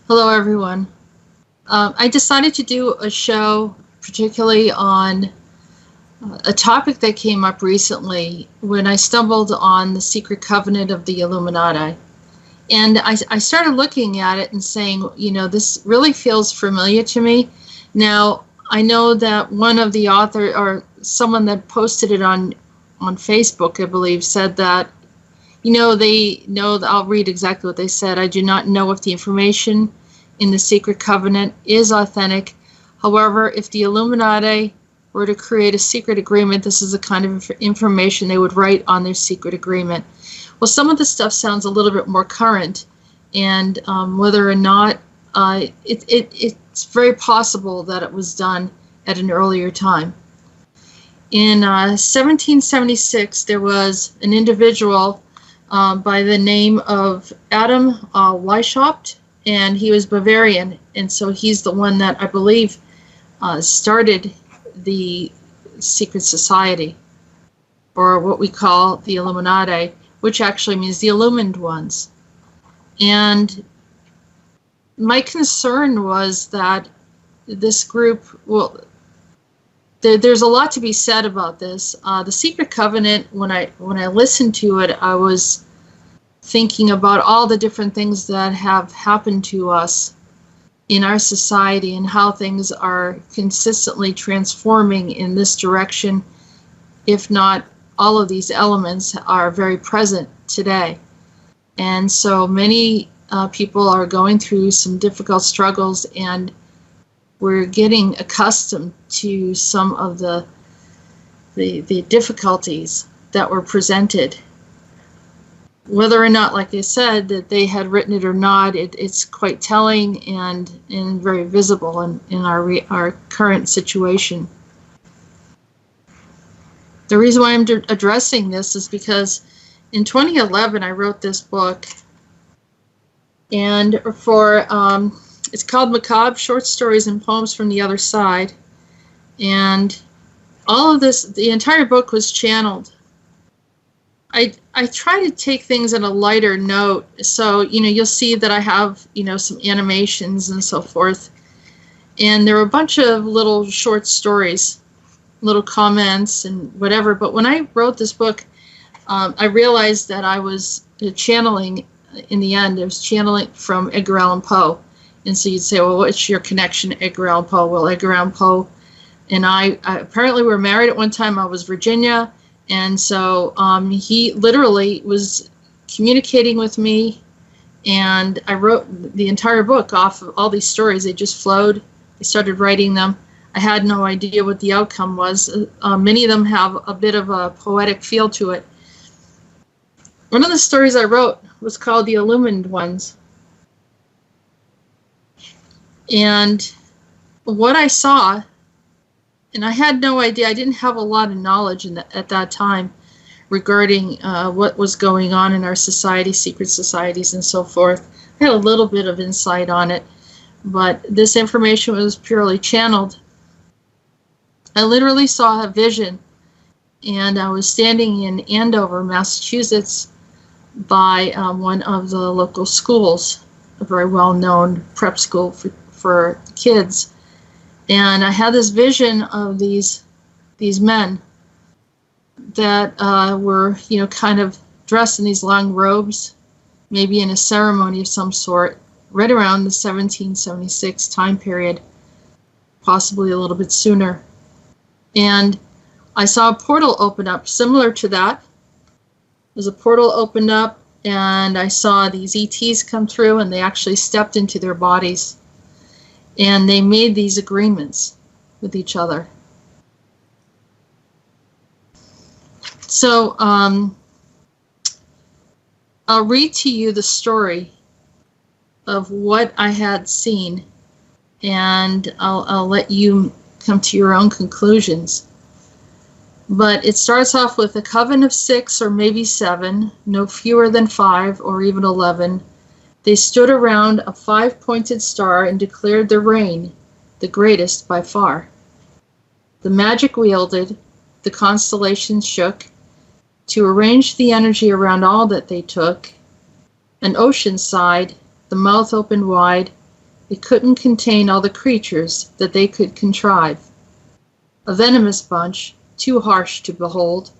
Hello, everyone. I decided to do a show particularly on a topic that came up recently when I stumbled on the secret covenant of the Illuminati. And I started looking at it and saying, this really feels familiar to me. Now, I know that one of the author or someone that posted it on Facebook, I believe, said that, I'll read exactly what they said. I do not know if the information in the secret covenant is authentic. However, if the Illuminati were to create a secret agreement, this is the kind of information they would write on their secret agreement. Well, some of the stuff sounds a little bit more current, and whether or not it's very possible that it was done at an earlier time. In 1776, there was an individual by the name of Adam Weishaupt, and he was Bavarian, and so he's the one that I believe started the secret society, or what we call the Illuminati, which actually means the illumined ones. And my concern was that this group, there's a lot to be said about this. The secret covenant, when I listened to it, I was thinking about all the different things that have happened to us in our society and how things are consistently transforming in this direction, if not all of these elements are very present today. And so many people are going through some difficult struggles, and we're getting accustomed to some of the difficulties that were presented. Whether or not, like I said, that they had written it or not, it's quite telling and very visible in our current situation. The reason why I'm addressing this is because in 2011 I wrote this book, and it's called Macabre: Short Stories and Poems from the Other Side, and all of this, the entire book was channeled. I try to take things in a lighter note, so you'll see that I have some animations and so forth, and there are a bunch of little short stories, little comments and whatever. But when I wrote this book, I realized that I was channeling. In the end, I was channeling from Edgar Allan Poe, and so you'd say, well, what's your connection to Edgar Allan Poe? Well, Edgar Allan Poe and I apparently were married at one time. I was Virginia. And so he literally was communicating with me, and I wrote the entire book off of all these stories. They just flowed. I started writing them. I had no idea what the outcome was. Many of them have a bit of a poetic feel to it. One of the stories I wrote was called The Illumined Ones. And what I saw, and I had no idea, I didn't have a lot of knowledge at that time regarding what was going on in our society, secret societies and so forth. I had a little bit of insight on it, but this information was purely channeled. I literally saw a vision, and I was standing in Andover, Massachusetts, by one of the local schools, a very well-known prep school for kids. And I had this vision of these men that were, kind of dressed in these long robes, maybe in a ceremony of some sort, right around the 1776 time period, possibly a little bit sooner. And I saw a portal open up, similar to that. There's a portal opened up, and I saw these ETs come through, and they actually stepped into their bodies. And they made these agreements with each other. So I'll read to you the story of what I had seen, and I'll let you come to your own conclusions. But it starts off with a coven of 6 or maybe 7, no fewer than 5 or even 11. They stood around a 5-pointed star and declared their reign, the greatest by far. The magic wielded, the constellations shook, to arrange the energy around all that they took. An ocean sighed, the mouth opened wide, It couldn't contain all the creatures that they could contrive. A venomous bunch, too harsh to behold.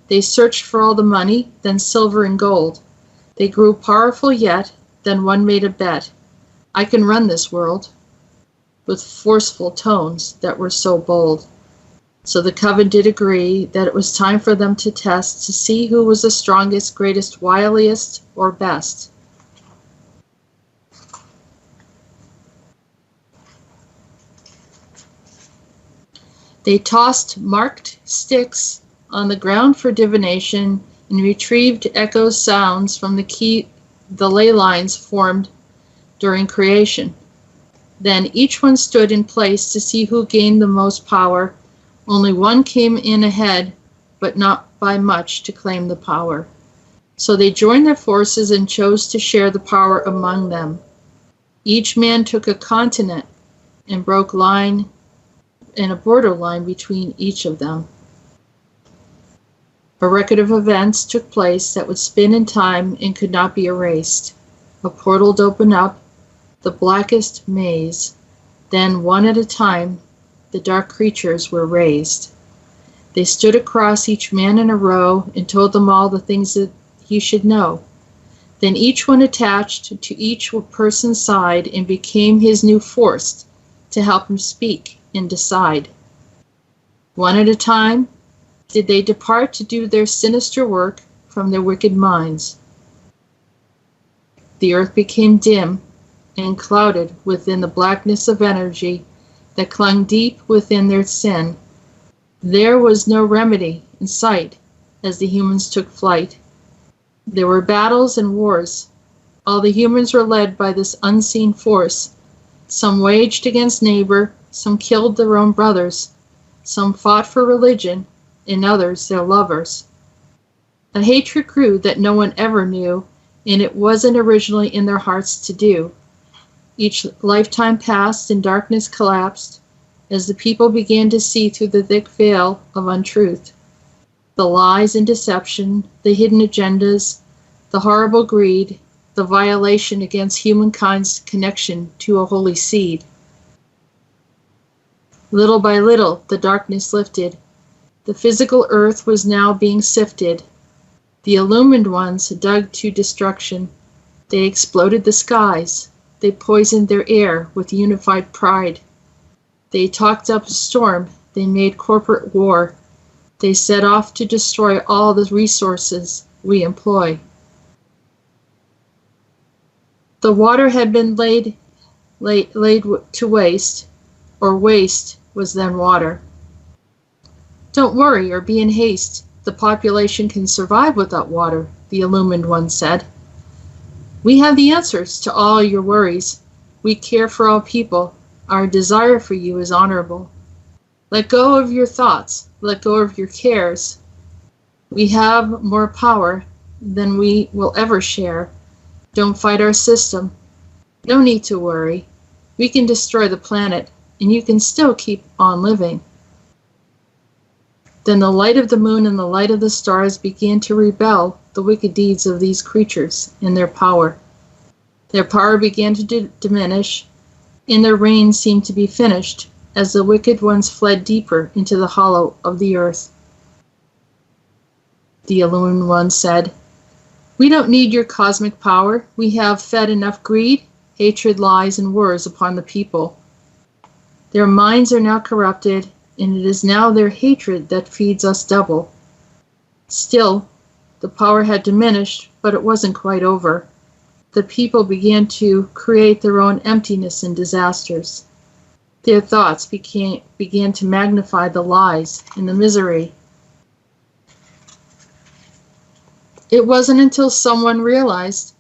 They searched for all the money, then silver and gold. They grew powerful yet, then one made a bet. I can run this world, with forceful tones that were so bold. So the coven did agree that it was time for them to test to see who was the strongest, greatest, wiliest, or best. They tossed marked sticks on the ground for divination and retrieved echo sounds from the ley lines formed during creation. Then each one stood in place to see who gained the most power. Only one came in ahead, but not by much, to claim the power. So they joined their forces and chose to share the power among them. Each man took a continent and broke line and a borderline between each of them. A record of events took place that would spin in time and could not be erased. A portal would open up, the blackest maze. Then, one at a time, the dark creatures were raised. They stood across each man in a row and told them all the things that he should know. Then each one attached to each person's side and became his new force to help him speak and decide. One at a time did they depart to do their sinister work from their wicked minds. The earth became dim and clouded within the blackness of energy that clung deep within their sin. There was no remedy in sight as the humans took flight. There were battles and wars. All the humans were led by this unseen force. Some waged against neighbor, some killed their own brothers, some fought for religion, and others their lovers. A hatred grew that no one ever knew, and it wasn't originally in their hearts to do. Each lifetime passed and darkness collapsed as the people began to see through the thick veil of untruth. The lies and deception, the hidden agendas, the horrible greed, the violation against humankind's connection to a holy seed. Little by little, the darkness lifted. The physical earth was now being sifted. The illumined ones dug to destruction. They exploded the skies. They poisoned their air with unified pride. They talked up a storm. They made corporate war. They set off to destroy all the resources we employ. The water had been laid to waste, or waste was then water. Don't worry or be in haste. The population can survive without water, the illumined one said. We have the answers to all your worries. We care for all people. Our desire for you is honorable. Let go of your thoughts. Let go of your cares. We have more power than we will ever share. Don't fight our system. No need to worry. We can destroy the planet, and you can still keep on living. Then the light of the moon and the light of the stars began to rebel the wicked deeds of these creatures in their power. Their power began to diminish, and their reign seemed to be finished as the wicked ones fled deeper into the hollow of the earth. The illumined one said, "We don't need your cosmic power. We have fed enough greed, hatred, lies, and wars upon the people. Their minds are now corrupted, and it is now their hatred that feeds us double." Still, the power had diminished, but it wasn't quite over. The people began to create their own emptiness and disasters. Their thoughts began to magnify the lies and the misery. It wasn't until someone realized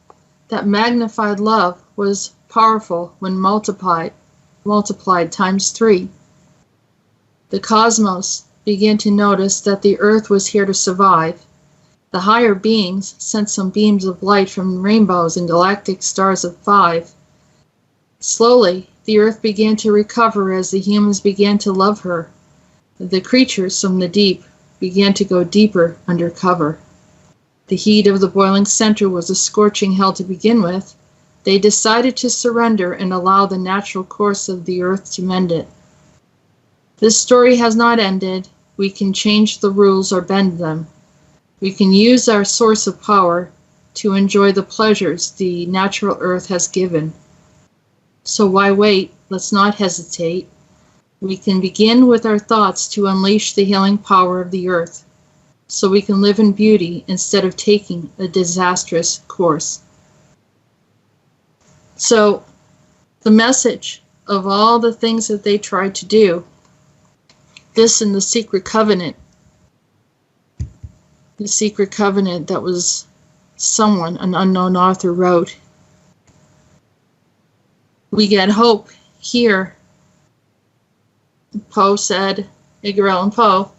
that magnified love was powerful when multiplied times 3. The cosmos began to notice that the earth was here to survive. The higher beings sent some beams of light from rainbows and galactic stars of 5. Slowly, the earth began to recover as the humans began to love her. The creatures from the deep began to go deeper under cover. The heat of the boiling center was a scorching hell to begin with, They decided to surrender and allow the natural course of the earth to mend it. This story has not ended. We can change the rules or bend them. We can use our source of power to enjoy the pleasures the natural earth has given. So why wait? Let's not hesitate. We can begin with our thoughts to unleash the healing power of the earth, so we can live in beauty instead of taking a disastrous course. So the message of all the things that they tried to do, this in the secret covenant that was someone, an unknown author, wrote. We get hope here. Poe said, Edgar Allan Poe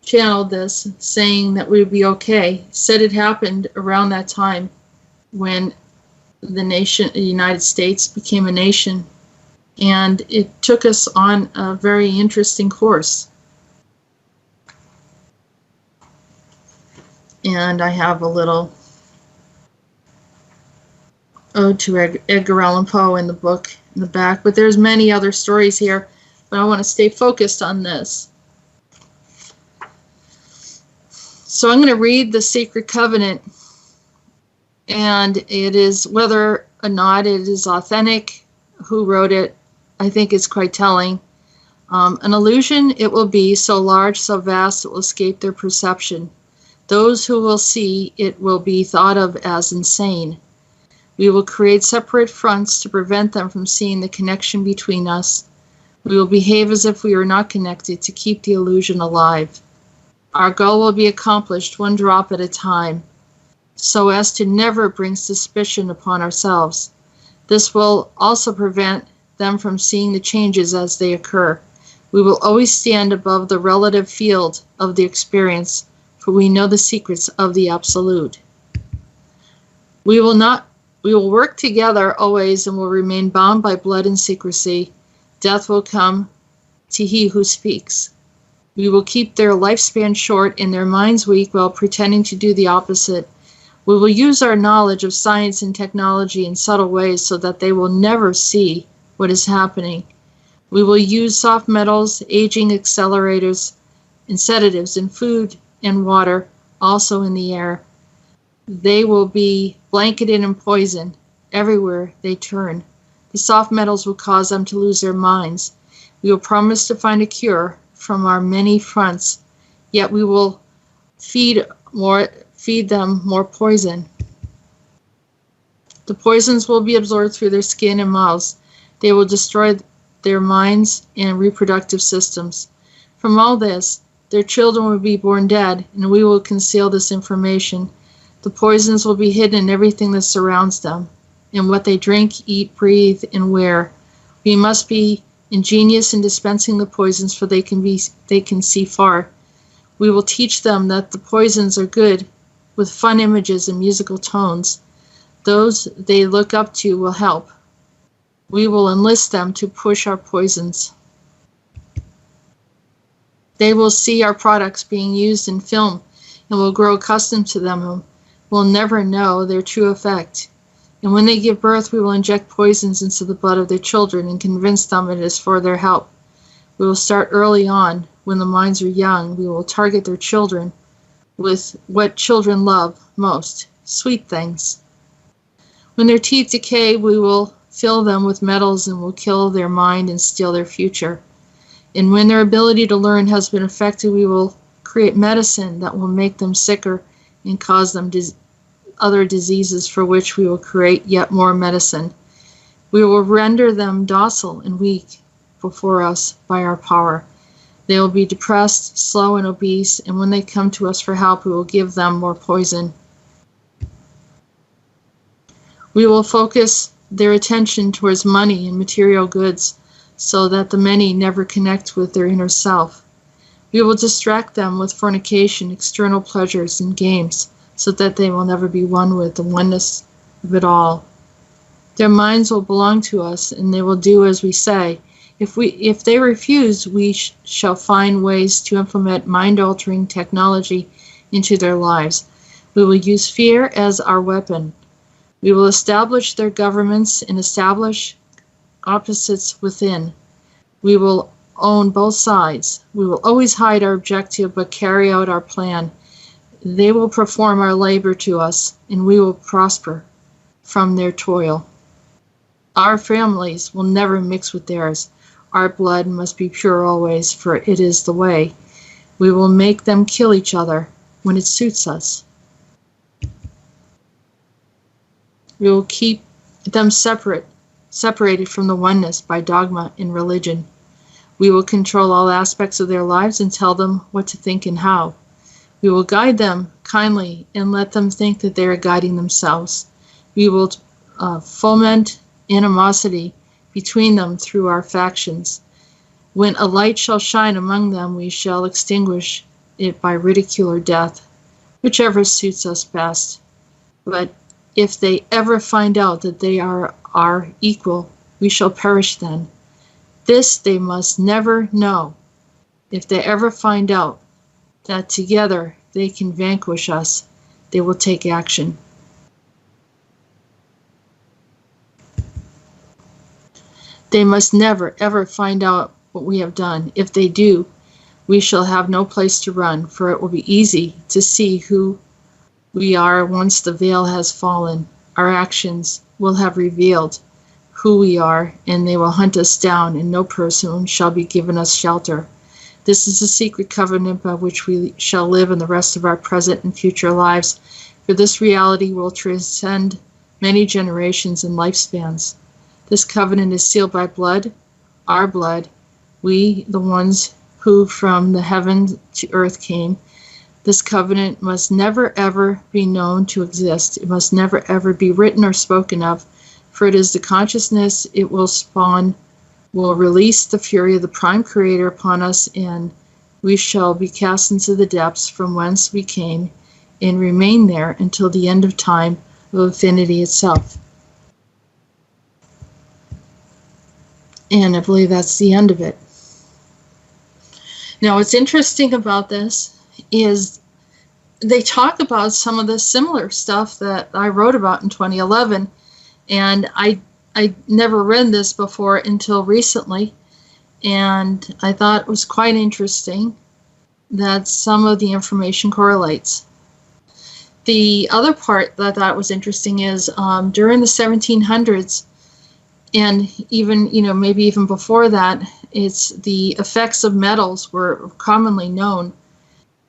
channeled this, saying that we would be okay. Said it happened around that time when the United States became a nation, and it took us on a very interesting course. And I have a little ode to Edgar Allan Poe in the book in the back, but there's many other stories here, but I want to stay focused on this. So I'm going to read the Secret Covenant, and it is, whether or not it is authentic, who wrote it, I think it's quite telling. An illusion it will be, so large, so vast, it will escape their perception. Those who will see it will be thought of as insane. We will create separate fronts to prevent them from seeing the connection between us. We will behave as if we are not connected to keep the illusion alive. Our goal will be accomplished one drop at a time, so as to never bring suspicion upon ourselves. This will also prevent them from seeing the changes as they occur. We will always stand above the relative field of the experience, for we know the secrets of the absolute. We will work together always and will remain bound by blood and secrecy. Death will come to he who speaks. We will keep their lifespan short and their minds weak while pretending to do the opposite. We will use our knowledge of science and technology in subtle ways so that they will never see what is happening. We will use soft metals, aging accelerators, and sedatives in food and water, also in the air. They will be blanketed in poison everywhere they turn. The soft metals will cause them to lose their minds. We will promise to find a cure from our many fronts, yet we will feed them more poison. The poisons will be absorbed through their skin and mouths. They will destroy their minds and reproductive systems. From all this, their children will be born dead, and we will conceal this information. The poisons will be hidden in everything that surrounds them, in what they drink, eat, breathe, and wear. We must be ingenious in dispensing the poisons, for they can see far. We will teach them that the poisons are good, with fun images and musical tones. Those they look up to will help. We will enlist them to push our poisons. They will see our products being used in film and will grow accustomed to them and will never know their true effect. And when they give birth, we will inject poisons into the blood of their children and convince them it is for their help. We will start early on, when the minds are young. We will target their children with what children love most, sweet things. When their teeth decay, we will fill them with metals and will kill their mind and steal their future. And when their ability to learn has been affected, we will create medicine that will make them sicker and cause them other diseases, for which we will create yet more medicine. We will render them docile and weak before us by our power. They will be depressed, slow, and obese, and when they come to us for help, we will give them more poison. We will focus their attention towards money and material goods, so that the many never connect with their inner self. We will distract them with fornication, external pleasures, and games, so that they will never be one with the oneness of it all. Their minds will belong to us, and they will do as we say. If they refuse, we shall find ways to implement mind-altering technology into their lives. We will use fear as our weapon. We will establish their governments and establish opposites within. We will own both sides. We will always hide our objective but carry out our plan. They will perform our labor to us, and we will prosper from their toil. Our families will never mix with theirs. Our blood must be pure always, for it is the way. We will make them kill each other when it suits us. We will keep them separated from the oneness by dogma and religion. We will control all aspects of their lives and tell them what to think and how. We will guide them kindly and let them think that they are guiding themselves. We will foment animosity between them through our factions. When a light shall shine among them, we shall extinguish it by ridicule or death, whichever suits us best. But if they ever find out that they are our equal, we shall perish then. This they must never know. If they ever find out that together they can vanquish us, they will take action. They must never, ever find out what we have done. If they do, we shall have no place to run, for it will be easy to see who we are once the veil has fallen. Our actions will have revealed who we are, and they will hunt us down, and no person shall be given us shelter. This is the secret covenant by which we shall live in the rest of our present and future lives, for this reality will transcend many generations and lifespans. This covenant is sealed by blood, our blood, we, the ones who from the heaven to earth came. This covenant must never ever be known to exist. It must never ever be written or spoken of, for it is the consciousness it will spawn, will release the fury of the prime creator upon us, and we shall be cast into the depths from whence we came and remain there until the end of time of infinity itself. And I believe that's the end of it. Now, what's interesting about this is they talk about some of the similar stuff that I wrote about in 2011, and I never read this before until recently, and I thought it was quite interesting that some of the information correlates. The other part that I thought was interesting is during the 1700s, and even, maybe even before that, it's the effects of metals were commonly known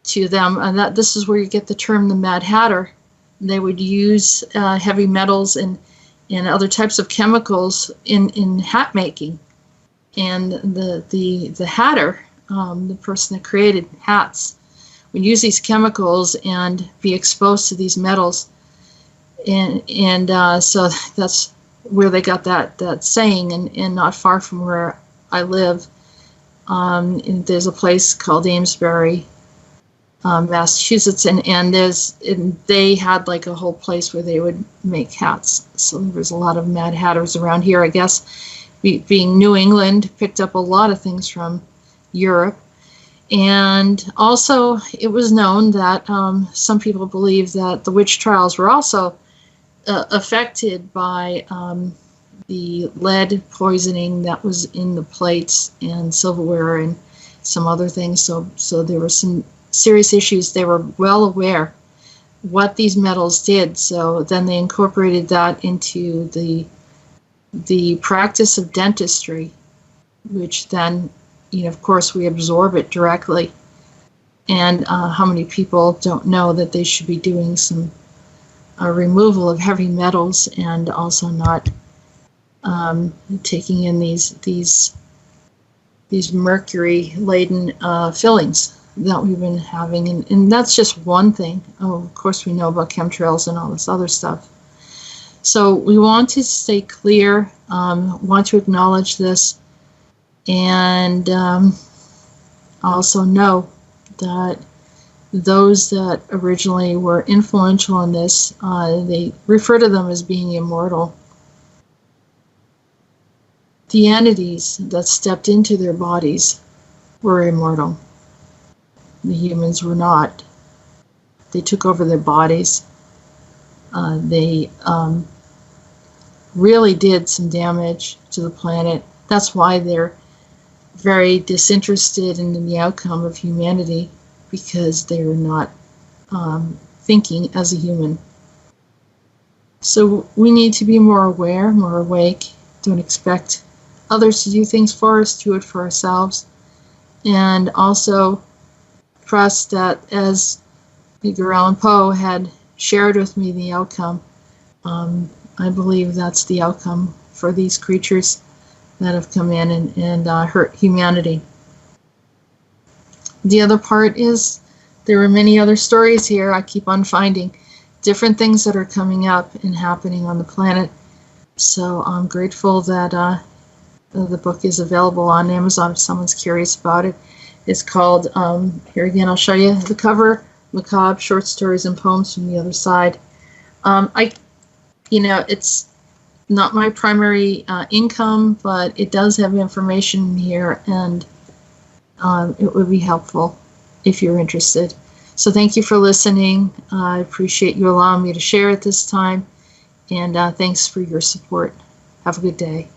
to them, and that this is where you get the term the Mad Hatter. They would use heavy metals and other types of chemicals in hat making, and the hatter, the person that created hats, would use these chemicals and be exposed to these metals, and so that's where they got that saying. And not far from where I live, and there's a place called Amesbury, Massachusetts, and they had like a whole place where they would make hats. So there was a lot of Mad Hatters around here. I guess being New England picked up a lot of things from Europe. And also it was known that some people believe that the witch trials were also affected by the lead poisoning that was in the plates and silverware and some other things. So there were some serious issues. They were well aware what these metals did. So then they incorporated that into the practice of dentistry, which then, of course, we absorb it directly. And how many people don't know that they should be doing some removal of heavy metals, and also not taking in these mercury-laden fillings that we've been having, and that's just one thing. Oh, of course, we know about chemtrails and all this other stuff. So we want to stay clear, want to acknowledge this, and also know that those that originally were influential in this, they refer to them as being immortal. The entities that stepped into their bodies were immortal. The humans were not. They took over their bodies. They really did some damage to the planet. That's why they're very disinterested in the outcome of humanity, because they're not thinking as a human. So we need to be more aware, more awake. Don't expect others to do things for us, do it for ourselves. And also trust that, as Edgar Allan Poe had shared with me the outcome, I believe that's the outcome for these creatures that have come in and hurt humanity. The other part is there are many other stories here. I keep on finding different things that are coming up and happening on the planet. So I'm grateful that the book is available on Amazon if someone's curious about it. It's called, here again, I'll show you the cover, Macabre, Short Stories and Poems from the Other Side. It's not my primary income, but it does have information here, and it would be helpful if you're interested. So thank you for listening. I appreciate you allowing me to share at this time, and thanks for your support. Have a good day.